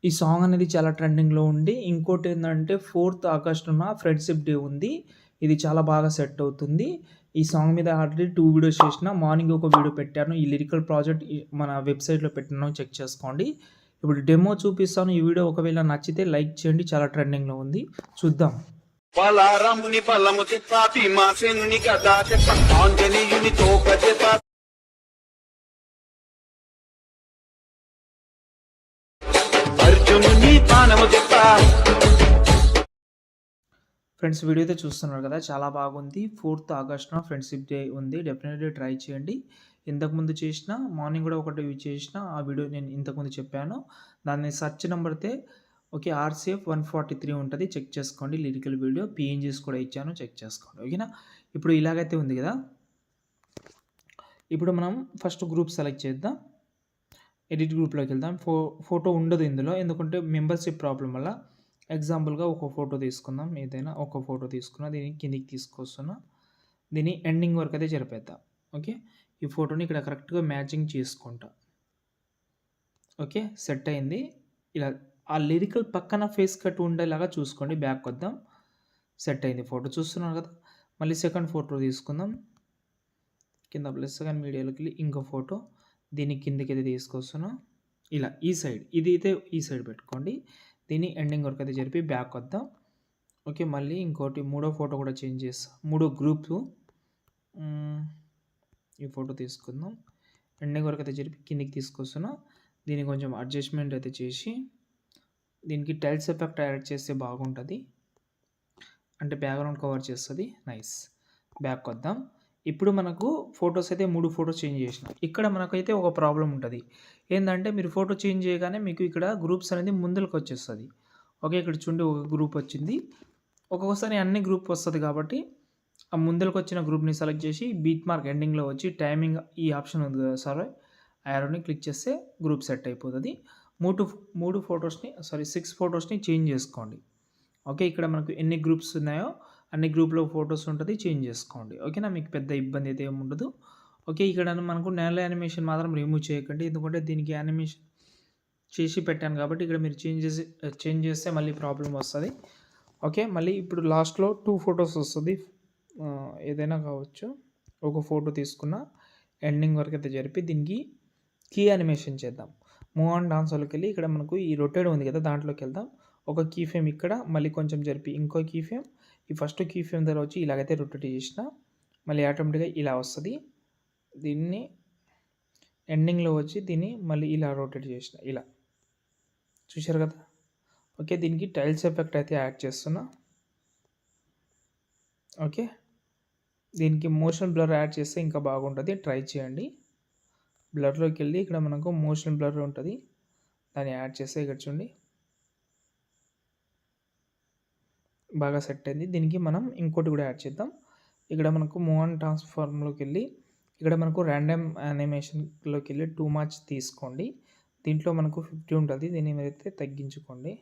ఈ సాంగ్ అనేది చాలా ట్రెండింగ్‌లో ఉండి, ఇంకోటేందంటే 4థ్ ఆగస్టున ఫ్రెండ్‌షిప్ డే ఉంది. ఇది చాలా బాగా సెట్ అవుతుంది. ఈ సాంగ్ మీద ఆల్రెడీ 2 వీడియోస్ చేసిన. మార్నింగ్ ఒక వీడియో పెట్టాను. ఈ లిరికల్ ప్రాజెక్ట్ మన వెబ్‌సైట్‌లో పెట్టాను, చెక్ చేసుకోండి. ఇప్పుడు డెమో చూపిస్తాను. ఈ వీడియో ఒకవేళ నచ్చితే లైక్ చేయండి. చాలా ట్రెండింగ్‌లో ఉంది. చూద్దాం. బలారాముని బలము చెప్ప భీమాసేనుని గదా చెప్ప ఆంజనేయుని తోక చెప్ప అర్జునుని బాణము చెప్ప. ఫ్రెండ్స్, వీడియో అయితే చూస్తున్నారు కదా, చాలా బాగుంది. 4థ్ ఆగస్టున ఫ్రెండ్షిప్ డే ఉంది. డెఫినెట్‌లీ ట్రై చేయండి. ఇంతకుముందు చేసిన మార్నింగ్ కూడా ఒకటి చేసిన ఆ వీడియో నేను ఇంతకుముందు చెప్పాను. దాన్ని సెర్చ్ నంబర్‌తే ఓకే ఆర్‌సీఎఫ్ 143 ఉంటది. చెక్ చేసుకోండి. లిరికల్ వీడియో పీఎన్‌జీస్ కూడా ఇచ్చాను, చెక్ చేసుకోండి. ఓకేనా? ఇప్పుడు ఇలాగైతే ఉంది కదా. ఇప్పుడు మనం ఫస్ట్ గ్రూప్ సెలెక్ట్ చేద్దాం. ఎడిట్ గ్రూప్‌లోకి వెళ్దాం. ఫోటో ఉండదు ఇందులో, ఎందుకంటే మెంబర్‌షిప్ ప్రాబ్లమ్ వల్ల. ఎగ్జాంపుల్‌గా ఒక ఫోటో తీసుకుందాం. ఏదైనా ఒక ఫోటో తీసుకున్నా, దీన్ని కిందికి తీసుకొస్తున్నా. దీన్ని ఎండింగ్ వరకు అయితే జరిపేద్దాం. ఓకే, ఈ ఫోటోని ఇక్కడ కరెక్ట్‌గా మ్యాచింగ్ చేసుకుంటా. ఓకే, సెట్ అయింది. ఇలా ఆ లిరికల్ పక్కన ఫేస్ కట్ ఉండేలాగా చూసుకోండి. బ్యాక్ వద్దాం. సెట్ అయింది ఫోటో, చూస్తున్నారు కదా. మళ్ళీ సెకండ్ ఫోటో తీసుకుందాం. కింద ప్లస్ సెకండ్ మీడియాలోకి వెళ్ళి ఇంకో ఫోటో దీన్ని కిందకి అయితే తీసుకొస్తున్నా. ఇలా ఈ సైడ్, ఇది అయితే ఈ సైడ్ పెట్టుకోండి. దీన్ని ఎండింగ్ వరకు అయితే జరిపి బ్యాక్ వద్దాం. ఓకే, మళ్ళీ ఇంకోటి మూడో ఫోటో కూడా చేంజ్ చేస్తా. మూడో గ్రూప్ ఈ ఫోటో తీసుకుందాం. ఎండింగ్ వరకు అయితే జరిపి కిందికి తీసుకొస్తున్నా. దీన్ని కొంచెం అడ్జస్ట్మెంట్ అయితే చేసి దీనికి టైల్స్ ఎఫెక్ట్ యాడ్ చేస్తే బాగుంటుంది, అంటే బ్యాక్గ్రౌండ్ కవర్ చేస్తుంది. నైస్. బ్యాక్ వద్దాం. ఇప్పుడు మనకు ఫొటోస్ అయితే 3 ఫొటోస్ చేంజ్ చేసిన. ఇక్కడ మనకైతే ఒక ప్రాబ్లం ఉంటుంది. ఏంటంటే మీరు ఫోటో చేంజ్ చేయగానే మీకు ఇక్కడ గ్రూప్స్ అనేది ముందరకు వచ్చేస్తుంది. ఓకే, ఇక్కడ చూడండి ఒక గ్రూప్ వచ్చింది. ఒక్కొక్కసారి అన్ని గ్రూప్ వస్తుంది కాబట్టి ఆ ముందరకు వచ్చిన గ్రూప్ని సెలెక్ట్ చేసి బీట్ మార్క్ ఎండింగ్లో వచ్చి టైమింగ్ ఈ ఆప్షన్ ఉంది కదా సార్, ఆ యారోని క్లిక్ చేస్తే గ్రూప్ సెట్ అయిపోతుంది. 6 ఫొటోస్ని చేంజ్ చేసుకోండి. ఓకే, ఇక్కడ మనకు ఎన్ని గ్రూప్స్ ఉన్నాయో అన్ని గ్రూప్లో ఫొటోస్ ఉంటుంది, చేంజ్ చేసుకోండి. ఓకేనా, మీకు పెద్ద ఇబ్బంది అయితే ఏమి ఉండదు. ఓకే, ఇక్కడ మనకు నేల యానిమేషన్ మాత్రం రిమూవ్ చేయకండి, ఎందుకంటే దీనికి యానిమేషన్ చేసి పెట్టాను కాబట్టి ఇక్కడ మీరు చేంజ్ చేస్తే మళ్ళీ ప్రాబ్లం వస్తుంది. ఓకే, మళ్ళీ ఇప్పుడు లాస్ట్లో 2 ఫొటోస్ వస్తుంది. ఏదైనా కావచ్చు. ఒక ఫోటో తీసుకున్న ఎండింగ్ వరకు అయితే జరిపి దీనికి కీ యానిమేషన్ చేద్దాం. మూవ్ ఆన్ డాన్స్లోకి వెళ్ళి ఇక్కడ మనకు ఈ రొటేట్ ఉంది కదా, దాంట్లోకి వెళ్దాం. ఒక కీ ఫ్రేమ్ ఇక్కడ మళ్ళీ కొంచెం జరిపి ఇంకో కీ ఫ్రేమ్, ఈ ఫస్ట్ కీ ఫ్రేమ్ దగ్గర వచ్చి ఇలాగైతే రొటేట్ చేసిన మళ్ళీ ఆటోమేటిక్గా ఇలా వస్తుంది. దీన్ని ఎండింగ్లో వచ్చి దీన్ని మళ్ళీ ఇలా రొటేట్ చేసిన, ఇలా చూశారు కదా. ఓకే, దీనికి టైల్స్ ఎఫెక్ట్ అయితే యాడ్ చేస్తున్నా. ఓకే, దీనికి మోషన్ బ్లర్ యాడ్ చేస్తే ఇంకా బాగుంటుంది, ట్రై చేయండి. బ్లర్లోకి వెళ్ళి ఇక్కడ మనకు మోషన్ బ్లర్ ఉంటుంది, దాన్ని యాడ్ చేస్తే ఇక్కడ చూడండి బాగా సెట్ అయింది. దీనికి మనం ఇంకోటి కూడా యాడ్ చేద్దాం. ఇక్కడ మనకు మూవ్ ఆన్ ట్రాన్స్ఫార్మ్లోకి వెళ్ళి ఇక్కడ మనకు ర్యాండమ్ యానిమేషన్లోకి వెళ్ళి 2 మార్చ్ తీసుకోండి. దీంట్లో మనకు 50 ఉంటుంది, దీన్ని మీరైతే తగ్గించుకోండి.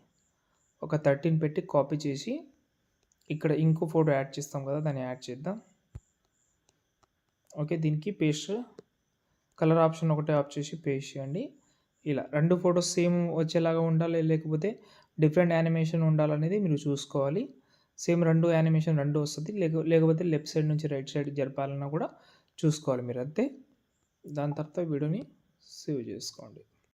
ఒక 13 పెట్టి కాపీ చేసి ఇక్కడ ఇంకో ఫోటో యాడ్ చేస్తాం కదా, దాన్ని యాడ్ చేద్దాం. ఓకే, దీనికి పేస్ట్ కలర్ ఆప్షన్ ఒకటే ఆఫ్ చేసి పేస్ట్ చేయండి. ఇలా 2 ఫొటోస్ సేమ్ వచ్చేలాగా ఉండాలి, లేకపోతే డిఫరెంట్ యానిమేషన్ ఉండాలనేది మీరు చూసుకోవాలి. సేమ్ 2 యానిమేషన్ 2 వస్తుంది, లేకపోతే లెఫ్ట్ సైడ్ నుంచి రైట్ సైడ్ జరపాలన్నా కూడా చూసుకోవాలి మీరు అంతే. దాని తర్వాత వీడియోని సేవ్ చేసుకోండి.